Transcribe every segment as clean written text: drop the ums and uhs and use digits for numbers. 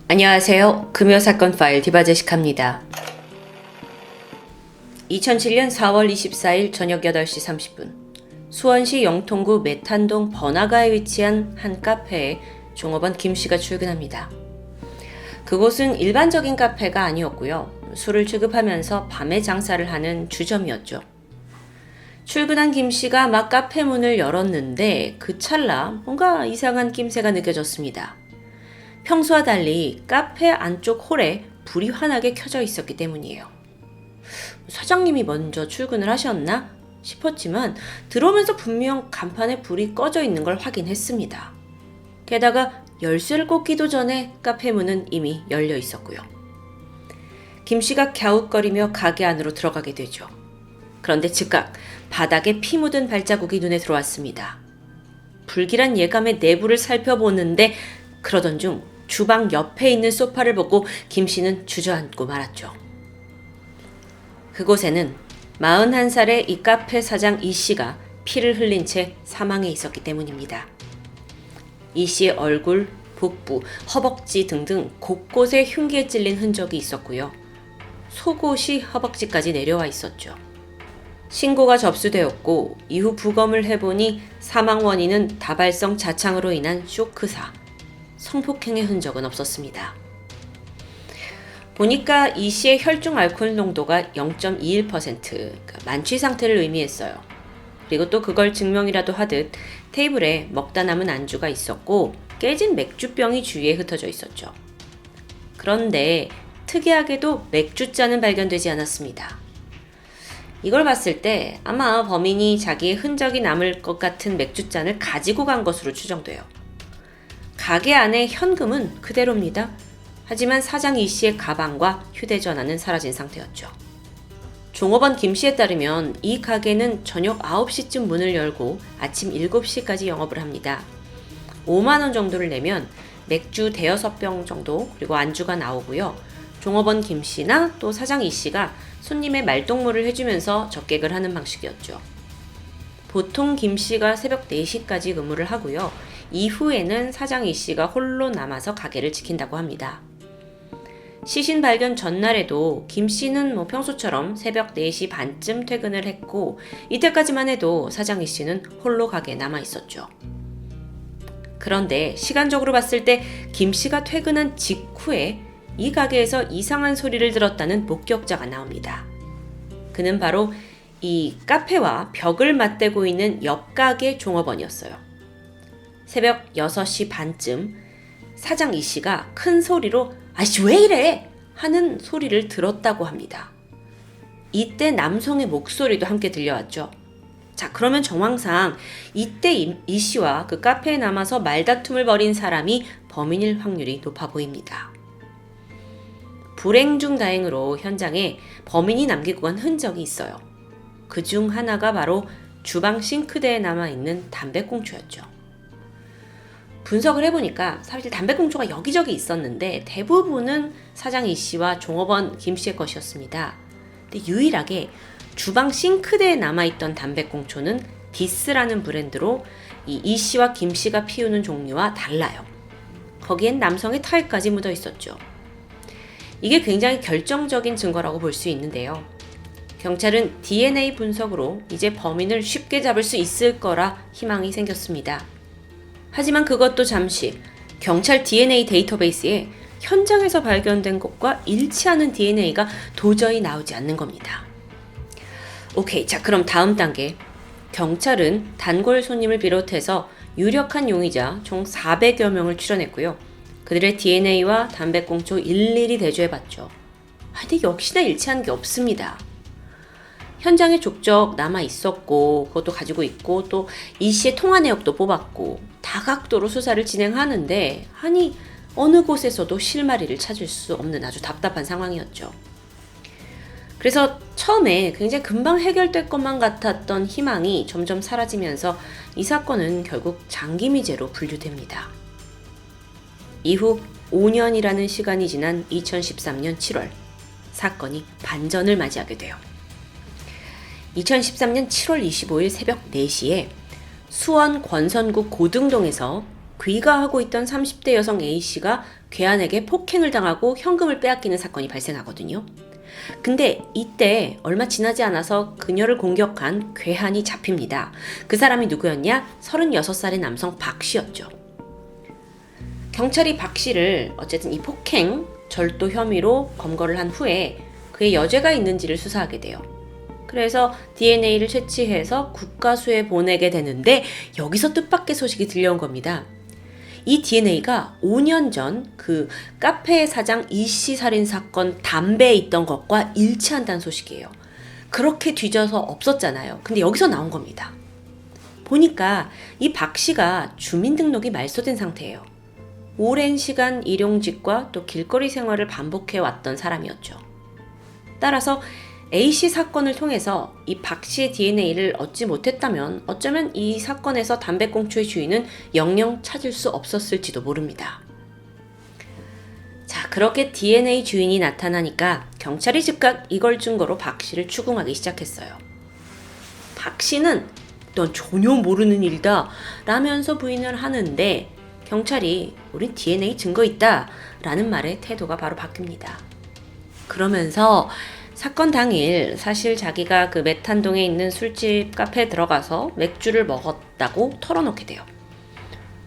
안녕하세요. 금요사건 파일 디바제식합니다. 2007년 4월 24일 저녁 8시 30분 수원시 영통구 메탄동 번화가에 위치한 한 카페에 종업원 김씨가 출근합니다. 그곳은 일반적인 카페가 아니었고요. 술을 취급하면서 밤에 장사를 하는 주점이었죠. 출근한 김씨가 막 카페 문을 열었는데 그 찰나 뭔가 이상한 낌새가 느껴졌습니다. 평소와 달리 카페 안쪽 홀에 불이 환하게 켜져 있었기 때문이에요. 사장님이 먼저 출근을 하셨나 싶었지만 들어오면서 분명 간판에 불이 꺼져 있는 걸 확인했습니다. 게다가 열쇠를 꽂기도 전에 카페 문은 이미 열려 있었고요. 김씨가 갸웃거리며 가게 안으로 들어가게 되죠. 그런데 즉각 바닥에 피 묻은 발자국이 눈에 들어왔습니다. 불길한 예감에 내부를 살펴보는데 그러던 중 주방 옆에 있는 소파를 보고 김씨는 주저앉고 말았죠. 그곳에는 41살의 이 카페 사장 이씨가 피를 흘린 채 사망해 있었기 때문입니다. 이씨의 얼굴, 복부, 허벅지 등등 곳곳에 흉기에 찔린 흔적이 있었고요. 속옷이 허벅지까지 내려와 있었죠. 신고가 접수되었고 이후 부검을 해보니 사망 원인은 다발성 자창으로 인한 쇼크사, 성폭행의 흔적은 없었습니다. 보니까 이 씨의 혈중 알코올 농도가 0.21%, 만취 상태를 의미했어요. 그리고 또 그걸 증명이라도 하듯 테이블에 먹다 남은 안주가 있었고 깨진 맥주병이 주위에 흩어져 있었죠. 그런데 특이하게도 맥주잔은 발견되지 않았습니다. 이걸 봤을 때 아마 범인이 자기의 흔적이 남을 것 같은 맥주잔을 가지고 간 것으로 추정돼요. 가게 안에 현금은 그대로입니다. 하지만 사장 이 씨의 가방과 휴대전화는 사라진 상태였죠. 종업원 김 씨에 따르면 이 가게는 저녁 9시쯤 문을 열고 아침 7시까지 영업을 합니다. 5만 원 정도를 내면 맥주 대여섯 병 정도 그리고 안주가 나오고요. 종업원 김 씨나 또 사장 이 씨가 손님의 말동무를 해주면서 적객을 하는 방식이었죠. 보통 김 씨가 새벽 4시까지 근무를 하고요. 이후에는 사장 이 씨가 홀로 남아서 가게를 지킨다고 합니다. 시신 발견 전날에도 김 씨는 평소처럼 새벽 4시 반쯤 퇴근을 했고 이때까지만 해도 사장 이 씨는 홀로 가게에 남아 있었죠. 그런데 시간적으로 봤을 때 김 씨가 퇴근한 직후에 이 가게에서 이상한 소리를 들었다는 목격자가 나옵니다. 그는 바로 이 카페와 벽을 맞대고 있는 옆 가게 종업원이었어요. 새벽 6시 반쯤 사장 이 씨가 큰 소리로 아이씨 왜 이래? 하는 소리를 들었다고 합니다. 이때 남성의 목소리도 함께 들려왔죠. 자, 그러면 정황상 이때 이 씨와 그 카페에 남아서 말다툼을 벌인 사람이 범인일 확률이 높아 보입니다. 불행 중 다행으로 현장에 범인이 남기고 간 흔적이 있어요. 그 중 하나가 바로 주방 싱크대에 남아있는 담배꽁초였죠. 분석을 해보니까 사실 담배꽁초가 여기저기 있었는데 대부분은 사장 이 씨와 종업원 김 씨의 것이었습니다. 근데 유일하게 주방 싱크대에 남아있던 담배꽁초는 디스라는 브랜드로 이 씨와 김 씨가 피우는 종류와 달라요. 거기엔 남성의 타액까지 묻어 있었죠. 이게 굉장히 결정적인 증거라고 볼 수 있는데요. 경찰은 DNA 분석으로 이제 범인을 쉽게 잡을 수 있을 거라 희망이 생겼습니다. 하지만 그것도 잠시 경찰 DNA 데이터베이스에 현장에서 발견된 것과 일치하는 DNA가 도저히 나오지 않는 겁니다. 오케이, 자 그럼 다음 단계. 경찰은 단골 손님을 비롯해서 유력한 용의자 총 400여 명을 추려냈고요. 그들의 DNA와 담배꽁초 일일이 대조해봤죠. 근데 역시나 일치한 게 없습니다. 현장에 족적 남아 있었고 그것도 가지고 있고 또 이 씨의 통화 내역도 뽑았고 다각도로 수사를 진행하는데 아니 어느 곳에서도 실마리를 찾을 수 없는 아주 답답한 상황이었죠. 그래서 처음에 굉장히 금방 해결될 것만 같았던 희망이 점점 사라지면서 이 사건은 결국 장기미제로 분류됩니다. 이후 5년이라는 시간이 지난 2013년 7월 사건이 반전을 맞이하게 돼요. 2013년 7월 25일 새벽 4시에 수원 권선구 고등동에서 귀가하고 있던 30대 여성 A씨가 괴한에게 폭행을 당하고 현금을 빼앗기는 사건이 발생하거든요. 근데 이때 얼마 지나지 않아서 그녀를 공격한 괴한이 잡힙니다. 그 사람이 누구였냐? 36살의 남성 박씨였죠. 경찰이 박씨를 어쨌든 이 폭행, 절도 혐의로 검거를 한 후에 그의 여죄가 있는지를 수사하게 돼요. 그래서 DNA를 채취해서 국가수에 보내게 되는데 여기서 뜻밖의 소식이 들려온 겁니다. 이 DNA가 5년 전 그 카페 사장 이씨 살인 사건 담배에 있던 것과 일치한다는 소식이에요. 그렇게 뒤져서 없었잖아요. 근데 여기서 나온 겁니다. 보니까 이 박 씨가 주민등록이 말소된 상태예요. 오랜 시간 일용직과 또 길거리 생활을 반복해 왔던 사람이었죠. 따라서 A씨 사건을 통해서 이 박 씨의 DNA를 얻지 못했다면 어쩌면 이 사건에서 담배꽁초의 주인은 영영 찾을 수 없었을지도 모릅니다. 자, 그렇게 DNA 주인이 나타나니까 경찰이 즉각 이걸 증거로 박 씨를 추궁하기 시작했어요. 박 씨는 넌 전혀 모르는 일이다 라면서 부인을 하는데 경찰이 우린 DNA 증거 있다 라는 말에 태도가 바로 바뀝니다. 그러면서 사건 당일 사실 자기가 그 메탄동에 있는 술집 카페에 들어가서 맥주를 먹었다고 털어놓게 돼요.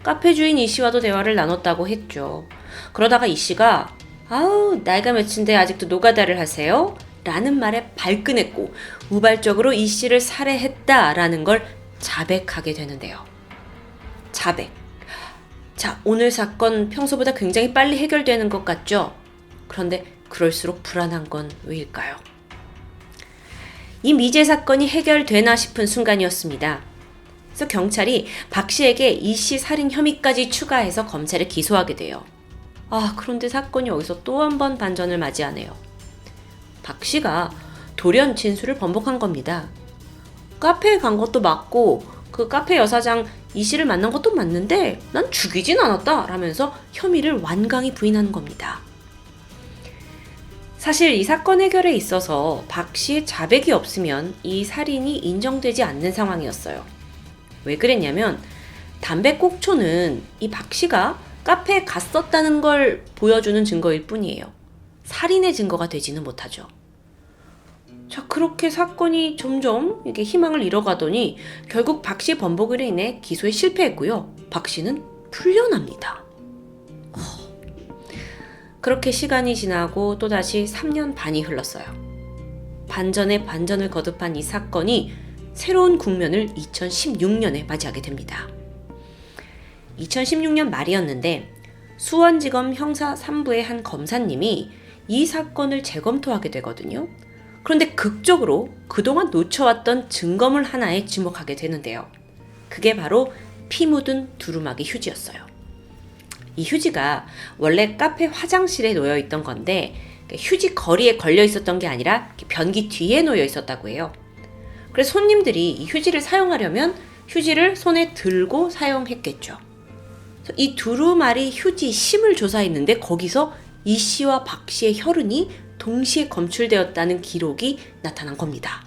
카페 주인 이 씨와도 대화를 나눴다고 했죠. 그러다가 이 씨가 아우 나이가 몇인데 아직도 노가다를 하세요? 라는 말에 발끈했고 우발적으로 이 씨를 살해했다라는 걸 자백하게 되는데요. 자백. 자, 오늘 사건 평소보다 굉장히 빨리 해결되는 것 같죠? 그런데 그럴수록 불안한 건 왜일까요? 이 미제 사건이 해결되나 싶은 순간이었습니다. 그래서 경찰이 박 씨에게 이 씨 살인 혐의까지 추가해서 검찰에 기소하게 돼요. 그런데 사건이 여기서 또 한 번 반전을 맞이하네요. 박 씨가 돌연 진술을 번복한 겁니다. 카페에 간 것도 맞고 그 카페 여사장 이 씨를 만난 것도 맞는데 난 죽이진 않았다 라면서 혐의를 완강히 부인하는 겁니다. 사실 이 사건 해결에 있어서 박 씨의 자백이 없으면 이 살인이 인정되지 않는 상황이었어요. 왜 그랬냐면 담배꽁초는 이 박 씨가 카페에 갔었다는 걸 보여주는 증거일 뿐이에요. 살인의 증거가 되지는 못하죠. 자, 그렇게 사건이 점점 이게 희망을 잃어가더니 결국 박 씨 번복으로 인해 기소에 실패했고요. 박 씨는 풀려납니다. 그렇게 시간이 지나고 또다시 3년 반이 흘렀어요. 반전에 반전을 거듭한 이 사건이 새로운 국면을 2016년에 맞이하게 됩니다. 2016년 말이었는데 수원지검 형사 3부의 한 검사님이 이 사건을 재검토하게 되거든요. 그런데 극적으로 그동안 놓쳐왔던 증거물 하나에 주목하게 되는데요. 그게 바로 피 묻은 두루마기 휴지였어요. 이 휴지가 원래 카페 화장실에 놓여 있던 건데 휴지 거리에 걸려 있었던 게 아니라 변기 뒤에 놓여 있었다고 해요. 그래서 손님들이 이 휴지를 사용하려면 휴지를 손에 들고 사용했겠죠. 이 두루마리 휴지 심을 조사했는데 거기서 이 씨와 박 씨의 혈흔이 동시에 검출되었다는 기록이 나타난 겁니다.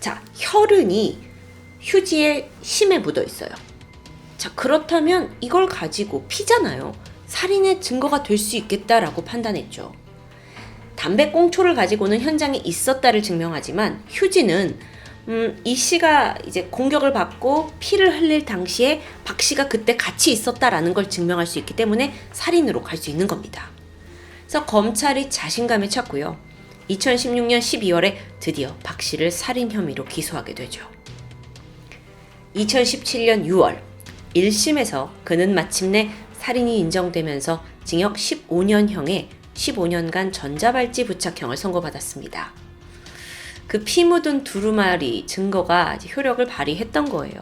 자, 혈흔이 휴지의 심에 묻어 있어요. 자, 그렇다면 이걸 가지고 피잖아요. 살인의 증거가 될 수 있겠다라고 판단했죠. 담배꽁초를 가지고는 현장에 있었다를 증명하지만 휴지는 이 씨가 이제 공격을 받고 피를 흘릴 당시에 박 씨가 그때 같이 있었다라는 걸 증명할 수 있기 때문에 살인으로 갈 수 있는 겁니다. 그래서 검찰이 자신감에 찼고요. 2016년 12월에 드디어 박 씨를 살인 혐의로 기소하게 되죠. 2017년 6월 1심에서 그는 마침내 살인이 인정되면서 징역 15년형에 15년간 전자발찌 부착형을 선고받았습니다. 그 피 묻은 두루마리 증거가 효력을 발휘했던 거예요.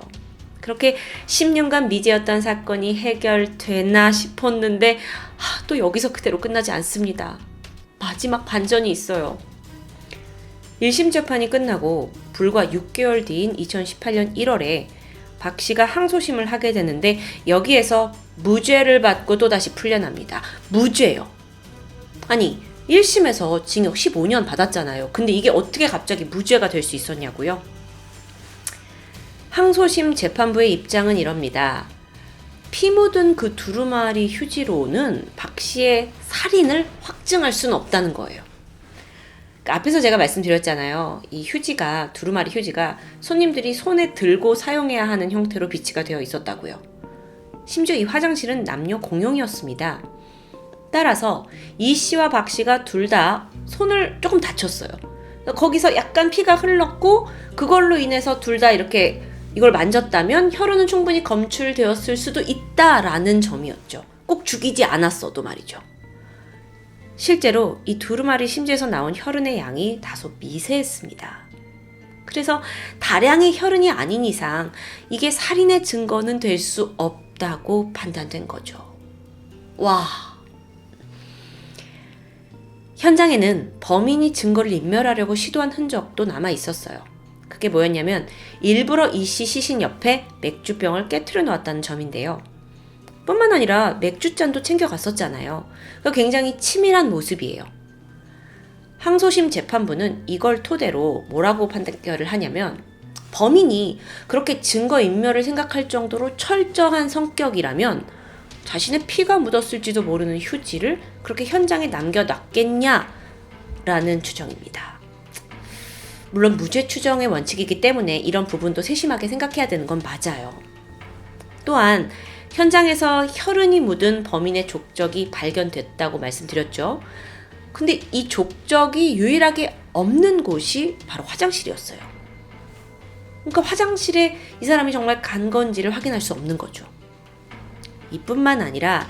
그렇게 10년간 미제였던 사건이 해결되나 싶었는데 또 여기서 그대로 끝나지 않습니다. 마지막 반전이 있어요. 1심 재판이 끝나고 불과 6개월 뒤인 2018년 1월에 박 씨가 항소심을 하게 되는데 여기에서 무죄를 받고 또다시 풀려납니다. 무죄요. 아니 1심에서 징역 15년 받았잖아요. 근데 이게 어떻게 갑자기 무죄가 될 수 있었냐고요? 항소심 재판부의 입장은 이럽니다. 피 묻은 그 두루마리 휴지로는 박 씨의 살인을 확증할 수는 없다는 거예요. 그러니까 앞에서 제가 말씀드렸잖아요. 이 휴지가, 두루마리 휴지가 손님들이 손에 들고 사용해야 하는 형태로 비치가 되어 있었다고요. 심지어 이 화장실은 남녀 공용이었습니다. 따라서 이 씨와 박 씨가 둘 다 손을 조금 다쳤어요. 거기서 약간 피가 흘렀고 그걸로 인해서 둘 다 이렇게 이걸 만졌다면 혈흔은 충분히 검출되었을 수도 있다라는 점이었죠. 꼭 죽이지 않았어도 말이죠. 실제로 이 두루마리 심지에서 나온 혈흔의 양이 다소 미세했습니다. 그래서 다량의 혈흔이 아닌 이상 이게 살인의 증거는 될 수 없다고 판단된 거죠. 와. 현장에는 범인이 증거를 인멸하려고 시도한 흔적도 남아 있었어요. 그게 뭐였냐면 일부러 이 씨 시신 옆에 맥주병을 깨트려 놓았다는 점인데요. 뿐만 아니라 맥주잔도 챙겨갔었잖아요. 굉장히 치밀한 모습이에요. 항소심 재판부는 이걸 토대로 뭐라고 판결을 하냐면 범인이 그렇게 증거인멸을 생각할 정도로 철저한 성격이라면 자신의 피가 묻었을지도 모르는 휴지를 그렇게 현장에 남겨놨겠냐라는 추정입니다. 물론 무죄 추정의 원칙이기 때문에 이런 부분도 세심하게 생각해야 되는 건 맞아요. 또한 현장에서 혈흔이 묻은 범인의 족적이 발견됐다고 말씀드렸죠. 근데 이 족적이 유일하게 없는 곳이 바로 화장실이었어요. 그러니까 화장실에 이 사람이 정말 간 건지를 확인할 수 없는 거죠. 이뿐만 아니라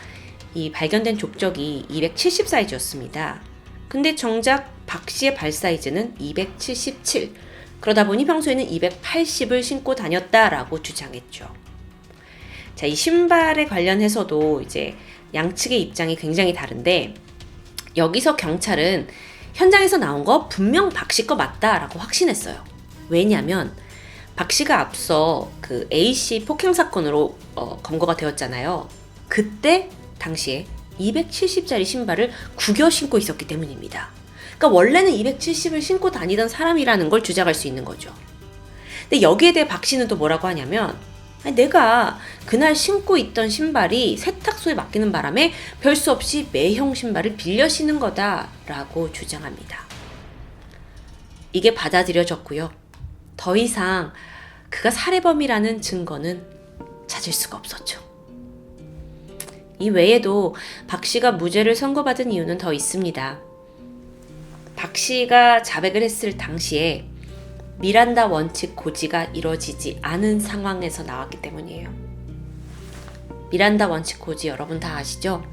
이 발견된 족적이 270 사이즈였습니다. 근데 정작 박 씨의 발 사이즈는 277. 그러다 보니 평소에는 280을 신고 다녔다라고 주장했죠. 자, 이 신발에 관련해서도 이제 양측의 입장이 굉장히 다른데 여기서 경찰은 현장에서 나온 거 분명 박 씨 거 맞다라고 확신했어요. 왜냐면 박 씨가 앞서 그 A씨 폭행 사건으로 검거가 되었잖아요. 그때 당시에 270짜리 신발을 구겨 신고 있었기 때문입니다. 그러니까 원래는 270을 신고 다니던 사람이라는 걸 주장할 수 있는 거죠. 근데 여기에 대해 박 씨는 또 뭐라고 하냐면 내가 그날 신고 있던 신발이 세탁소에 맡기는 바람에 별 수 없이 매형 신발을 빌려 신은 거다라고 주장합니다. 이게 받아들여졌고요. 더 이상 그가 살해범이라는 증거는 찾을 수가 없었죠. 이 외에도 박 씨가 무죄를 선고받은 이유는 더 있습니다. 박 씨가 자백을 했을 당시에 미란다 원칙 고지가 이루어지지 않은 상황에서 나왔기 때문이에요. 미란다 원칙 고지 여러분 다 아시죠?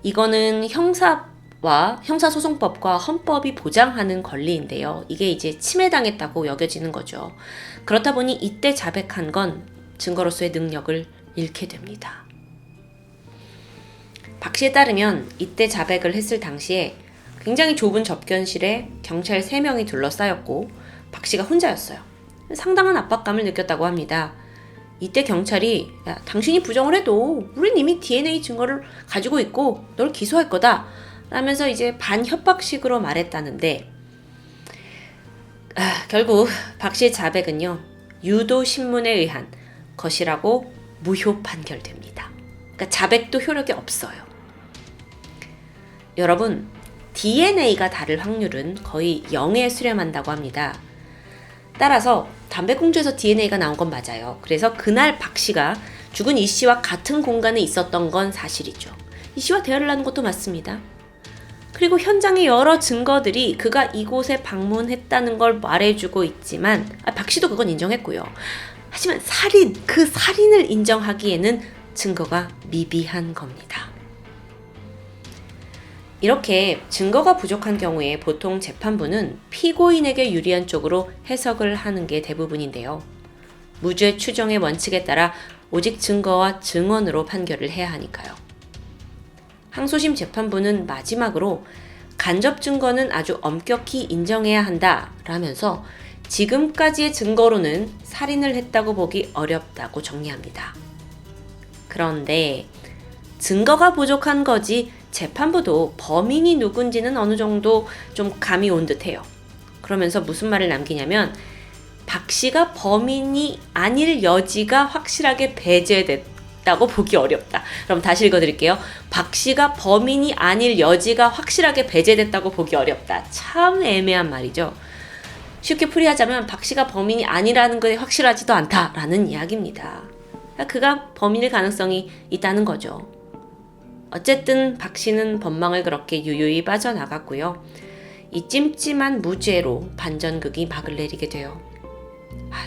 이거는 형사소송법과 헌법이 보장하는 권리인데요. 이게 이제 침해당했다고 여겨지는 거죠. 그렇다 보니 이때 자백한 건 증거로서의 능력을 잃게 됩니다. 박 씨에 따르면 이때 자백을 했을 당시에 굉장히 좁은 접견실에 경찰 3명이 둘러싸였고 박 씨가 혼자였어요. 상당한 압박감을 느꼈다고 합니다. 이때 경찰이 야, 당신이 부정을 해도 우린 이미 DNA 증거를 가지고 있고 널 기소할 거다 라면서 이제 반협박식으로 말했다는데 결국 박 씨의 자백은요. 유도신문에 의한 것이라고 무효 판결됩니다. 그러니까 자백도 효력이 없어요. 여러분 DNA가 다를 확률은 거의 0에 수렴한다고 합니다. 따라서 담배꽁초에서 DNA가 나온 건 맞아요. 그래서 그날 박 씨가 죽은 이 씨와 같은 공간에 있었던 건 사실이죠. 이 씨와 대화를 나눈 것도 맞습니다. 그리고 현장의 여러 증거들이 그가 이곳에 방문했다는 걸 말해주고 있지만 박 씨도 그건 인정했고요. 하지만 그 살인을 인정하기에는 증거가 미비한 겁니다. 이렇게 증거가 부족한 경우에 보통 재판부는 피고인에게 유리한 쪽으로 해석을 하는 게 대부분인데요. 무죄 추정의 원칙에 따라 오직 증거와 증언으로 판결을 해야 하니까요. 항소심 재판부는 마지막으로 간접 증거는 아주 엄격히 인정해야 한다라면서 지금까지의 증거로는 살인을 했다고 보기 어렵다고 정리합니다. 그런데 증거가 부족한 거지 재판부도 범인이 누군지는 어느 정도 좀 감이 온 듯해요. 그러면서 무슨 말을 남기냐면 박 씨가 범인이 아닐 여지가 확실하게 배제됐기 있다고 보기 어렵다. 그럼 다시 읽어드릴게요. 박 씨가 범인이 아닐 여지가 확실하게 배제됐다고 보기 어렵다. 참 애매한 말이죠. 쉽게 풀이하자면 박 씨가 범인이 아니라는 것이 확실하지도 않다라는 이야기입니다. 그가 범인일 가능성이 있다는 거죠. 어쨌든 박 씨는 법망을 그렇게 유유히 빠져나갔고요. 이 찜찜한 무죄로 반전극이 막을 내리게 돼요.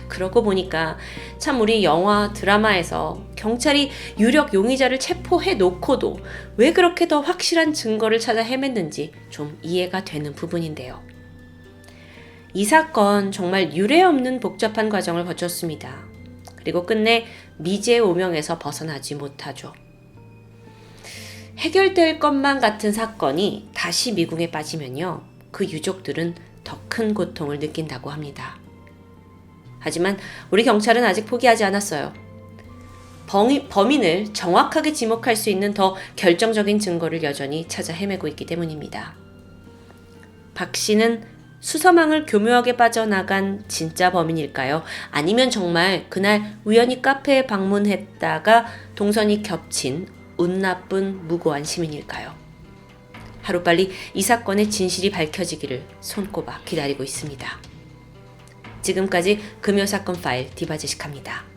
그러고 보니까 참 우리 영화 드라마에서 경찰이 유력 용의자를 체포해 놓고도 왜 그렇게 더 확실한 증거를 찾아 헤맸는지 좀 이해가 되는 부분인데요. 이 사건 정말 유례없는 복잡한 과정을 거쳤습니다. 그리고 끝내 미제 오명에서 벗어나지 못하죠. 해결될 것만 같은 사건이 다시 미궁에 빠지면요. 그 유족들은 더 큰 고통을 느낀다고 합니다. 하지만 우리 경찰은 아직 포기하지 않았어요. 범인을 정확하게 지목할 수 있는 더 결정적인 증거를 여전히 찾아 헤매고 있기 때문입니다. 박 씨는 수서망을 교묘하게 빠져나간 진짜 범인일까요? 아니면 정말 그날 우연히 카페에 방문했다가 동선이 겹친 운 나쁜 무고한 시민일까요? 하루빨리 이 사건의 진실이 밝혀지기를 손꼽아 기다리고 있습니다. 지금까지 금요사건 파일 디바제식합니다.